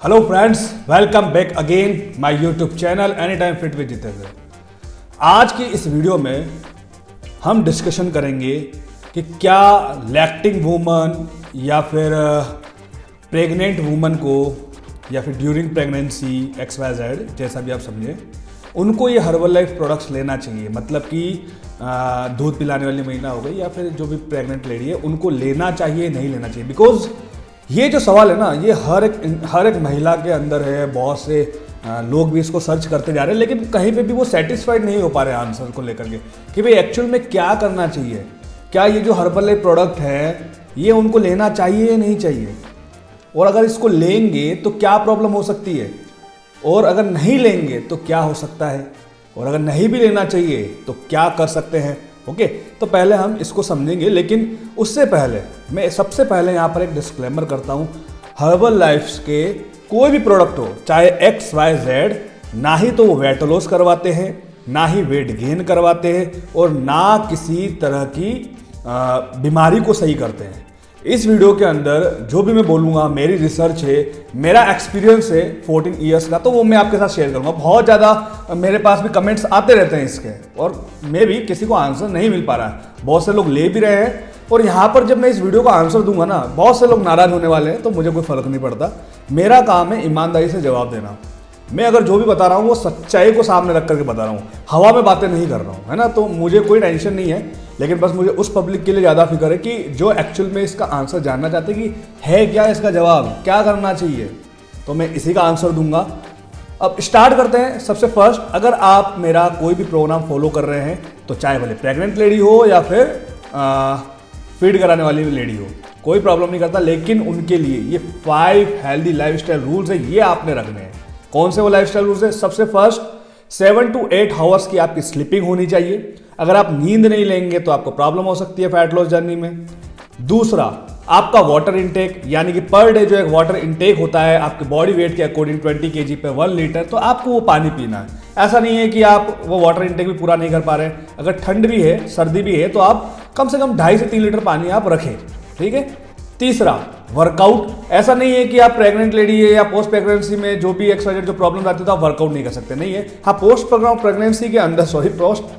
Hello friends, welcome back again my YouTube channel any time fit with Jitendra. आज की इस video में हम डिस्कशन करेंगे कि क्या लैक्टिंग वूमन या फिर प्रेग्नेंट वूमन को या फिर ड्यूरिंग प्रेगनेंसी XYZ जैसा भी आप समझें, उनको ये हर्बल लाइफ प्रोडक्ट्स लेना चाहिए। मतलब कि दूध पिलाने वाली महिला हो गई या फिर जो भी प्रेग्नेंट लेडी है, उनको लेना चाहिए नहीं लेना चाहिए। बिकॉज ये जो सवाल है ना, ये हर एक महिला के अंदर है। बहुत से लोग भी इसको सर्च करते जा रहे हैं, लेकिन कहीं पे भी वो सेटिस्फाइड नहीं हो पा रहे हैं आंसर को लेकर के कि भाई एक्चुअल में क्या करना चाहिए। क्या ये जो हर्बल लाइफ प्रोडक्ट है ये उनको लेना चाहिए या नहीं चाहिए, और अगर इसको लेंगे तो क्या प्रॉब्लम हो सकती है, और अगर नहीं लेंगे तो क्या हो सकता है, और अगर नहीं भी लेना चाहिए तो क्या कर सकते हैं। ओके, तो पहले हम इसको समझेंगे, लेकिन उससे पहले मैं सबसे पहले यहाँ पर एक डिस्क्लेमर करता हूँ। हर्बल लाइफ्स के कोई भी प्रोडक्ट हो, चाहे XYZ, ना ही तो वो वेट लॉस करवाते हैं, ना ही वेट गेन करवाते हैं, और ना किसी तरह की बीमारी को सही करते हैं। इस वीडियो के अंदर जो भी मैं बोलूँगा, मेरी रिसर्च है, मेरा एक्सपीरियंस है 14 ईयर्स का, तो वो मैं आपके साथ शेयर करूँगा। बहुत ज़्यादा मेरे पास भी कमेंट्स आते रहते हैं इसके, और मैं भी किसी को आंसर नहीं मिल पा रहा है। बहुत से लोग ले भी रहे हैं, और यहाँ पर जब मैं इस वीडियो का आंसर दूंगा ना, बहुत से लोग नाराज होने वाले हैं, तो मुझे कोई फ़र्क नहीं पड़ता। मेरा काम है ईमानदारी से जवाब देना। मैं अगर जो भी बता रहा हूँ वो सच्चाई को सामने रख करके बता रहा हूँ, हवा में बातें नहीं कर रहा हूँ, है ना। तो मुझे कोई टेंशन नहीं है, लेकिन बस मुझे उस पब्लिक के लिए ज़्यादा फिक्र है कि जो एक्चुअल में इसका आंसर जानना चाहते हैं कि है क्या इसका जवाब, क्या करना चाहिए, तो मैं इसी का आंसर दूंगा। अब स्टार्ट करते हैं। सबसे फर्स्ट, अगर आप मेरा कोई भी प्रोग्राम फॉलो कर रहे हैं, तो चाहे भले प्रेग्नेंट लेडी हो या फिर फीड कराने वाली लेडी हो, कोई प्रॉब्लम नहीं करता, लेकिन उनके लिए ये 5 हेल्दी लाइफस्टाइल रूल्स है, ये आपने रखने हैं। कौन से वो लाइफस्टाइल रूल्स है? सबसे फर्स्ट, 7 to 8 आवर्स की आपकी स्लीपिंग होनी चाहिए। अगर आप नींद नहीं लेंगे तो आपको प्रॉब्लम हो सकती है फैट लॉस जर्नी में। दूसरा, आपका वाटर इंटेक, यानी कि पर डे जो एक वाटर इंटेक होता है आपके बॉडी वेट के अकॉर्डिंग 20 kg पे 1 लीटर, तो आपको वो पानी पीना है। ऐसा नहीं है कि आप वो वाटर इंटेक भी पूरा नहीं कर पा रहे। अगर ठंड भी है, सर्दी भी है, तो आप कम से कम 2.5 से 3 लीटर पानी आप रखें, ठीक है। तीसरा, वर्कआउट। ऐसा नहीं है कि आप प्रेग्नेंट लेडी है या पोस्ट प्रेगनेंसी में जो भी XYZ जो प्रॉब्लम आती है तो आप वर्कआउट नहीं कर सकते, नहीं है। हाँ, पोस्ट प्रेगनेंसी के अंदर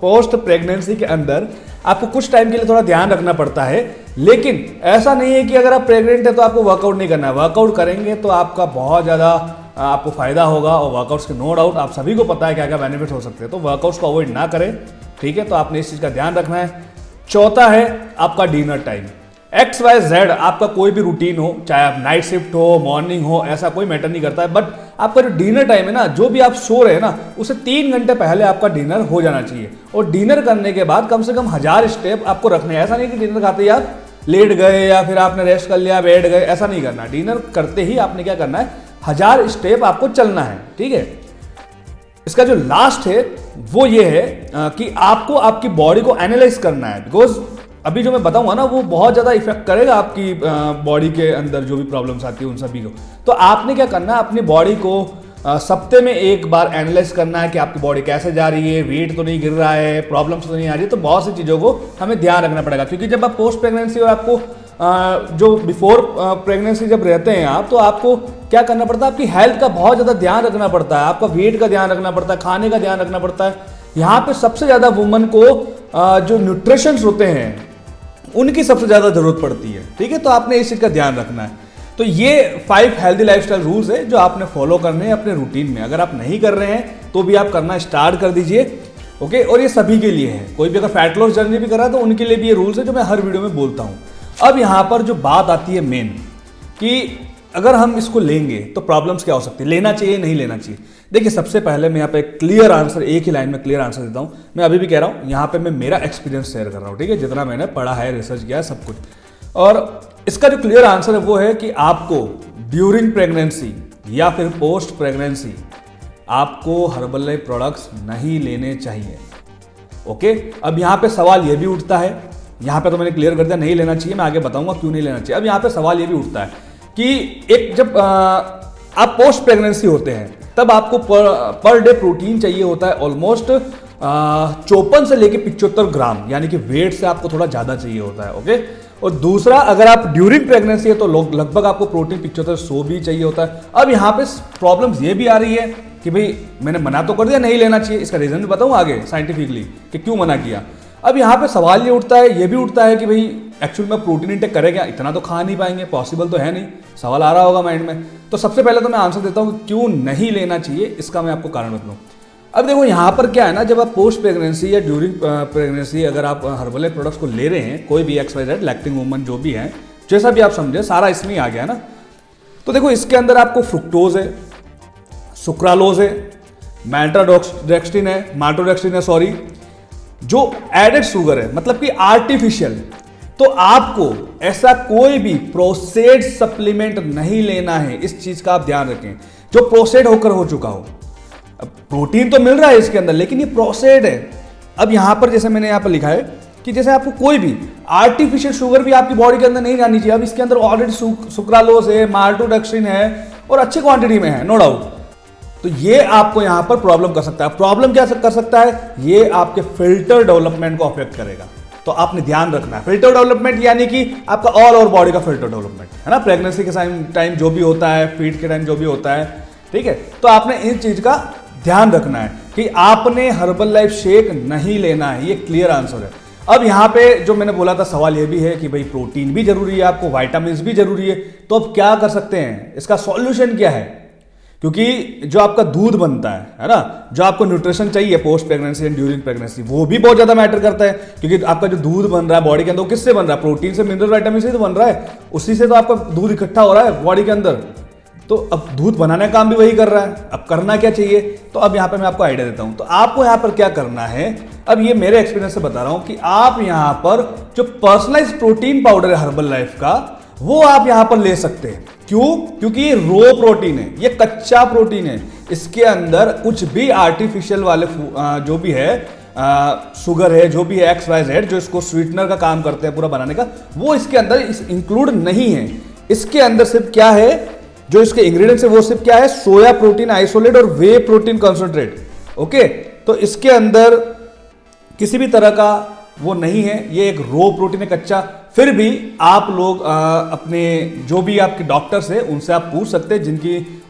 पोस्ट प्रेगनेंसी के अंदर आपको कुछ टाइम के लिए थोड़ा ध्यान रखना पड़ता है, लेकिन ऐसा नहीं है कि अगर आप प्रेग्नेंट है तो आपको वर्कआउट नहीं करना है। वर्कआउट करेंगे तो आपका बहुत ज़्यादा आपको फायदा होगा, और वर्कआउट्स के नो डाउट आप सभी को पता है क्या क्या बेनिफिट हो सकते हैं, तो वर्कआउट्स को अवॉइड ना करें, ठीक है। तो आपने इस चीज़ का ध्यान रखना है। चौथा है आपका डिनर टाइम। XYZ आपका कोई भी रूटीन हो, चाहे आप नाइट शिफ्ट हो, मॉर्निंग हो, ऐसा कोई मैटर नहीं करता है, बट आपका जो डिनर टाइम है ना, जो भी आप सो रहे हैं ना, उससे 3 घंटे पहले आपका डिनर हो जाना चाहिए। और डिनर करने के बाद कम से कम 1000 स्टेप आपको रखने हैं। ऐसा नहीं कि डिनर खाते ही आप लेट गए या फिर आपने रेस्ट कर लिया, बैठ गए, ऐसा नहीं करना। डिनर करते ही आपने क्या करना है, 1000 स्टेप आपको चलना है, ठीक है। इसका जो लास्ट है वो ये है कि आपको आपकी बॉडी को एनालाइज करना है, बिकॉज अभी जो मैं बताऊंगा ना वो बहुत ज़्यादा इफेक्ट करेगा आपकी बॉडी के अंदर जो भी प्रॉब्लम्स आती है उन सभी को। तो आपने क्या करना है, अपनी बॉडी को सप्ते में एक बार एनालाइज करना है कि आपकी बॉडी कैसे जा रही है, वेट तो नहीं गिर रहा है, प्रॉब्लम्स तो नहीं आ रही है। तो बहुत सी चीज़ों को हमें ध्यान रखना पड़ेगा, क्योंकि जब आप पोस्ट प्रेगनेंसी और आपको जो बिफोर प्रेगनेंसी जब रहते हैं आप, तो आपको क्या करना पड़ता है, आपकी हेल्थ का बहुत ज़्यादा ध्यान रखना पड़ता है, आपका वेट का ध्यान रखना पड़ता है, खाने का ध्यान रखना पड़ता है। यहाँ पे सबसे ज़्यादा वुमन को जो न्यूट्रिशंस होते हैं उनकी सबसे ज़्यादा जरूरत पड़ती है, ठीक है। तो आपने इस चीज़ का ध्यान रखना है। तो ये 5 हेल्दी लाइफस्टाइल रूल्स है जो आपने फॉलो करने हैं अपने रूटीन में। अगर आप नहीं कर रहे हैं तो भी आप करना स्टार्ट कर दीजिए, ओके। और ये सभी के लिए है, कोई भी अगर फैट लॉस जर्नी भी कर रहा है तो उनके लिए भी ये रूल्स है जो मैं हर वीडियो में बोलता हूँ। अब यहाँ पर जो बात आती है मेन, कि अगर हम इसको लेंगे तो प्रॉब्लम्स क्या हो सकती है, लेना चाहिए नहीं लेना चाहिए। देखिए, सबसे पहले मैं यहाँ पे क्लियर आंसर, एक ही लाइन में क्लियर आंसर देता हूँ। मैं अभी भी कह रहा हूँ, यहाँ पे मैं मेरा एक्सपीरियंस शेयर कर रहा हूँ, ठीक है, जितना मैंने पढ़ा है, रिसर्च किया है, सब कुछ। और इसका जो क्लियर आंसर है वो है कि आपको ड्यूरिंग प्रेगनेंसी या फिर पोस्ट प्रेगनेंसी आपको हर्बल लाइफ प्रोडक्ट्स नहीं लेने चाहिए, ओके। अब यहाँ पे सवाल ये भी उठता है, यहाँ पे तो मैंने क्लियर कर दिया नहीं लेना चाहिए, मैं आगे बताऊंगा क्यों नहीं लेना चाहिए। अब यहाँ पे सवाल ये भी उठता है कि एक जब आप पोस्ट प्रेगनेंसी होते हैं तब आपको पर डे प्रोटीन चाहिए होता है ऑलमोस्ट 54 से लेके 75 ग्राम, यानी कि वेट से आपको थोड़ा ज़्यादा चाहिए होता है। ओके, और दूसरा अगर आप ड्यूरिंग प्रेगनेंसी है तो लगभग आपको प्रोटीन 75-100 भी चाहिए होता है। अब यहाँ पे प्रॉब्लम्स ये भी आ रही है कि भाई मैंने मना तो कर दिया नहीं लेना चाहिए, इसका रीज़न भी बताऊँ आगे साइंटिफिकली कि क्यों मना किया। अब यहाँ पे सवाल ये उठता है, ये भी उठता है कि भाई एक्चुअल में प्रोटीन इंटेक करें क्या, इतना तो खा नहीं पाएंगे, पॉसिबल तो है नहीं। सवाल आ रहा होगा माइंड में। तो सबसे पहले तो मैं आंसर देता हूँ कि क्यों नहीं लेना चाहिए, इसका मैं आपको कारण बताऊँ। अब देखो यहाँ पर क्या है ना, जब आप पोस्ट प्रेगनेंसी या ड्यूरिंग प्रेगनेंसी अगर आप हर्बल प्रोडक्ट्स को ले रहे हैं, कोई भी XYZ लैक्टिंग वुमन जो भी है, जैसा भी आप समझे, सारा इसमें ही आ गया ना। तो देखो इसके अंदर आपको फ्रुक्टोज है, सुक्रालोज है, माल्टोडेक्स्ट्रिन है सॉरी, जो एडेड शुगर है, मतलब कि आर्टिफिशियल। तो आपको ऐसा कोई भी प्रोसेस्ड सप्लीमेंट नहीं लेना है, इस चीज का आप ध्यान रखें, जो प्रोसेस्ड होकर हो चुका हो। अब प्रोटीन तो मिल रहा है इसके अंदर, लेकिन ये प्रोसेस्ड है। अब यहां पर जैसे मैंने यहां पर लिखा है कि जैसे आपको कोई भी आर्टिफिशियल शुगर भी आपकी बॉडी के अंदर नहीं जानी चाहिए। अब इसके अंदर ऑलरेडी सुक्रालोज है, माल्टोडेक्स्ट्रिन है और अच्छी क्वांटिटी में है, नो डाउट। तो ये आपको यहां पर प्रॉब्लम कर सकता है। प्रॉब्लम क्या कर सकता है, ये आपके फिल्टर डेवलपमेंट को अफेक्ट करेगा। तो आपने ध्यान रखना है, फिल्टर डेवलपमेंट यानी कि आपका ऑल ओवर बॉडी का फिल्टर डेवलपमेंट है ना, प्रेगनेंसी के टाइम जो भी होता है, फीड के टाइम जो भी होता है, ठीक है। तो आपने इन चीज का ध्यान रखना है कि आपने हर्बल लाइफ शेक नहीं लेना है, ये क्लियर आंसर है। अब यहाँ पे जो मैंने बोला था सवाल ये भी है कि भाई प्रोटीन भी जरूरी है, आपको विटामिन भी जरूरी है, तो अब क्या कर सकते हैं, इसका सॉल्यूशन क्या है? क्योंकि जो आपका दूध बनता है ना, जो आपको न्यूट्रिशन चाहिए post pregnancy and during pregnancy, वो भी बहुत ज्यादा मैटर करता है। क्योंकि आपका जो दूध बन रहा है बॉडी के अंदर, वो किससे बन रहा है? प्रोटीन से, मिनरल विटामिन से तो बन रहा है, उसी से तो आपका दूध इकट्ठा हो रहा है बॉडी के अंदर। तो अब दूध बनाने का काम भी वही कर रहा है। अब करना क्या चाहिए, तो अब यहाँ पे मैं आपको आइडिया देता हूँ। तो आपको यहाँ पर क्या करना है, अब ये मेरे एक्सपीरियंस से बता रहा हूँ कि आप यहाँ पर जो पर्सनलाइज्ड प्रोटीन पाउडर है हर्बल लाइफ का, वो आप यहाँ पर ले सकते हैं। क्यों? क्योंकि ये रो प्रोटीन है, ये कच्चा प्रोटीन है। इसके अंदर कुछ भी आर्टिफिशियल वाले जो भी है शुगर है, जो भी है XYZ, जो इसको स्वीटनर का काम करते हैं पूरा बनाने का, वो इसके अंदर इंक्लूड नहीं है। इसके अंदर सिर्फ क्या है, जो इसके इंग्रेडिएंट्स है वो सिर्फ क्या है, सोया प्रोटीन आइसोलेट और वे प्रोटीन कंसंट्रेट। ओके, तो इसके अंदर किसी भी तरह का वो नहीं है, ये एक रो प्रोटीन है, कच्चा। फिर भी आप लोग अपने जो भी आपके डॉक्टर्स है उनसे आप पूछ सकते हैं, जिनकी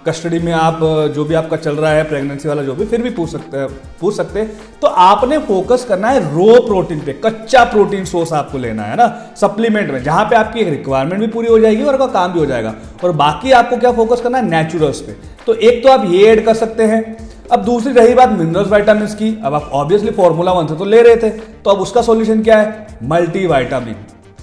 कस्टडी में आप जो भी आपका चल रहा है प्रेगनेंसी वाला जो भी, फिर भी पूछ सकते हैं। तो आपने फोकस करना है रो प्रोटीन पे, कच्चा प्रोटीन सोर्स आपको लेना है ना सप्लीमेंट में, जहां पे आपकी एक रिक्वायरमेंट भी पूरी हो जाएगी और आपका काम भी हो जाएगा। और बाकी आपको क्या फोकस करना है, नेचुरल्स पे। तो एक तो आप ये ऐड कर सकते हैं। अब दूसरी रही बात मिनरल्स विटामिन की, अब आप ऑब्वियसली फॉर्मूला 1 से तो ले रहे थे, तो अब उसका सॉल्यूशन क्या है, मल्टीविटामिन।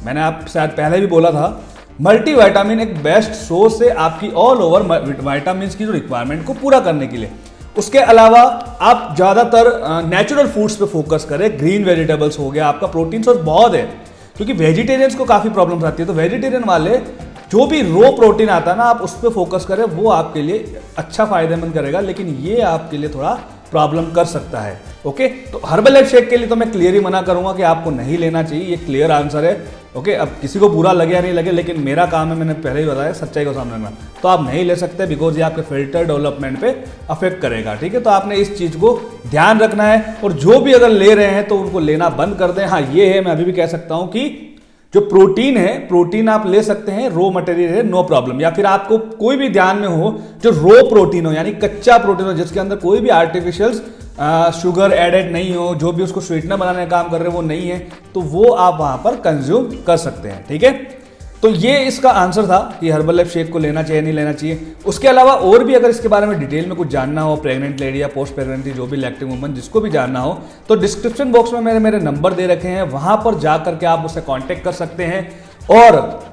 मैंने आप शायद पहले भी बोला था, मल्टीविटामिन एक बेस्ट सोर्स है आपकी ऑल ओवर विटामिन की जो रिक्वायरमेंट को पूरा करने के लिए। उसके अलावा आप ज्यादातर नेचुरल फूड्स पे फोकस करें, ग्रीन वेजिटेबल्स हो गया, आपका प्रोटीन सोर्स बहुत है। क्योंकि वेजिटेरियंस को काफी प्रॉब्लम्स आती है, तो वेजिटेरियन वाले जो भी रो प्रोटीन आता है ना, आप उस पर फोकस करें, वो आपके लिए अच्छा फायदेमंद करेगा। लेकिन ये आपके लिए थोड़ा प्रॉब्लम कर सकता है। ओके, तो हर्बल लाइफ शेक के लिए तो मैं क्लियर ही मना करूंगा कि आपको नहीं लेना चाहिए, ये क्लियर आंसर है। ओके, अब किसी को बुरा लगे या नहीं लगे, लेकिन मेरा काम है, मैंने पहले ही बताया, सच्चाई को सामने रखना। तो आप नहीं ले सकते बिकॉज ये आपके फिल्टर डेवलपमेंट पे अफेक्ट करेगा। ठीक है, तो आपने इस चीज को ध्यान रखना है। और जो भी अगर ले रहे हैं तो उनको लेना बंद कर दें। हाँ, ये है, मैं अभी भी कह सकता हूं कि जो प्रोटीन है, प्रोटीन आप ले सकते हैं, रो मटेरियल है, नो प्रॉब्लम। या फिर आपको कोई भी ध्यान में हो जो रो प्रोटीन हो, यानी कच्चा प्रोटीन हो, जिसके अंदर कोई भी आर्टिफिशियल शुगर एडेड नहीं हो, जो भी उसको स्वीटनर बनाने का काम कर रहे हैं वो नहीं है, तो वो आप वहां पर कंज्यूम कर सकते हैं। ठीक है, तो ये इसका आंसर था कि हर्बल लाइफ शेक को लेना चाहिए नहीं लेना चाहिए। उसके अलावा और भी अगर इसके बारे में डिटेल में कुछ जानना हो, प्रेग्नेंट लेडी या पोस्ट प्रेग्नेंसी जो भी लैक्टिंग वुमन जिसको भी जानना हो, तो डिस्क्रिप्शन बॉक्स में मेरे नंबर दे रखे हैं, वहां पर जाकर के आप मुझसे कांटेक्ट कर सकते हैं। और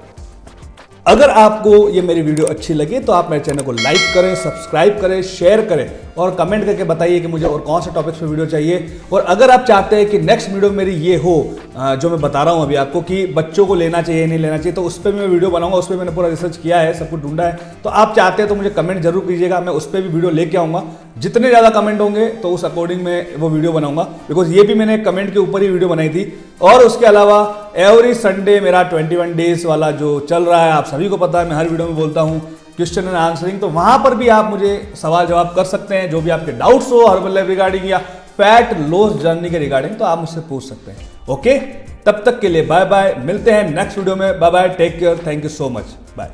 अगर आपको ये मेरी वीडियो अच्छी लगी तो आप मेरे चैनल को लाइक करें, सब्सक्राइब करें, शेयर करें और कमेंट करके बताइए कि मुझे और कौन से टॉपिक्स पे वीडियो चाहिए। और अगर आप चाहते हैं कि नेक्स्ट वीडियो मेरी ये हो जो मैं बता रहा हूँ अभी आपको कि बच्चों को लेना चाहिए नहीं लेना चाहिए, तो उस पर मैं वीडियो बनाऊंगा। उस पर मैंने पूरा रिसर्च किया है, सब कुछ ढूंढा है। तो आप चाहते हैं तो मुझे कमेंट जरूर कीजिएगा, मैं उस पर भी वीडियो लेके आऊँगा। जितने ज़्यादा कमेंट होंगे तो उस अकॉर्डिंग मैं वो वीडियो बनाऊंगा, बिकॉज ये भी मैंने कमेंट के ऊपर ही वीडियो बनाई थी। और उसके अलावा एवरी संडे मेरा 21 डेज वाला जो चल रहा है, आप सभी को पता है, मैं हर वीडियो में बोलता हूँ क्वेश्चन एंड आंसरिंग, तो वहां पर भी आप मुझे सवाल जवाब कर सकते हैं, जो भी आपके डाउट्स हो हर्बल लाइफ रिगार्डिंग या फैट लॉस जर्नी के रिगार्डिंग, तो आप मुझसे पूछ सकते हैं। ओके, तब तक के लिए बाय बाय, मिलते हैं नेक्स्ट वीडियो में। Bye bye, take care, thank you so much, bye.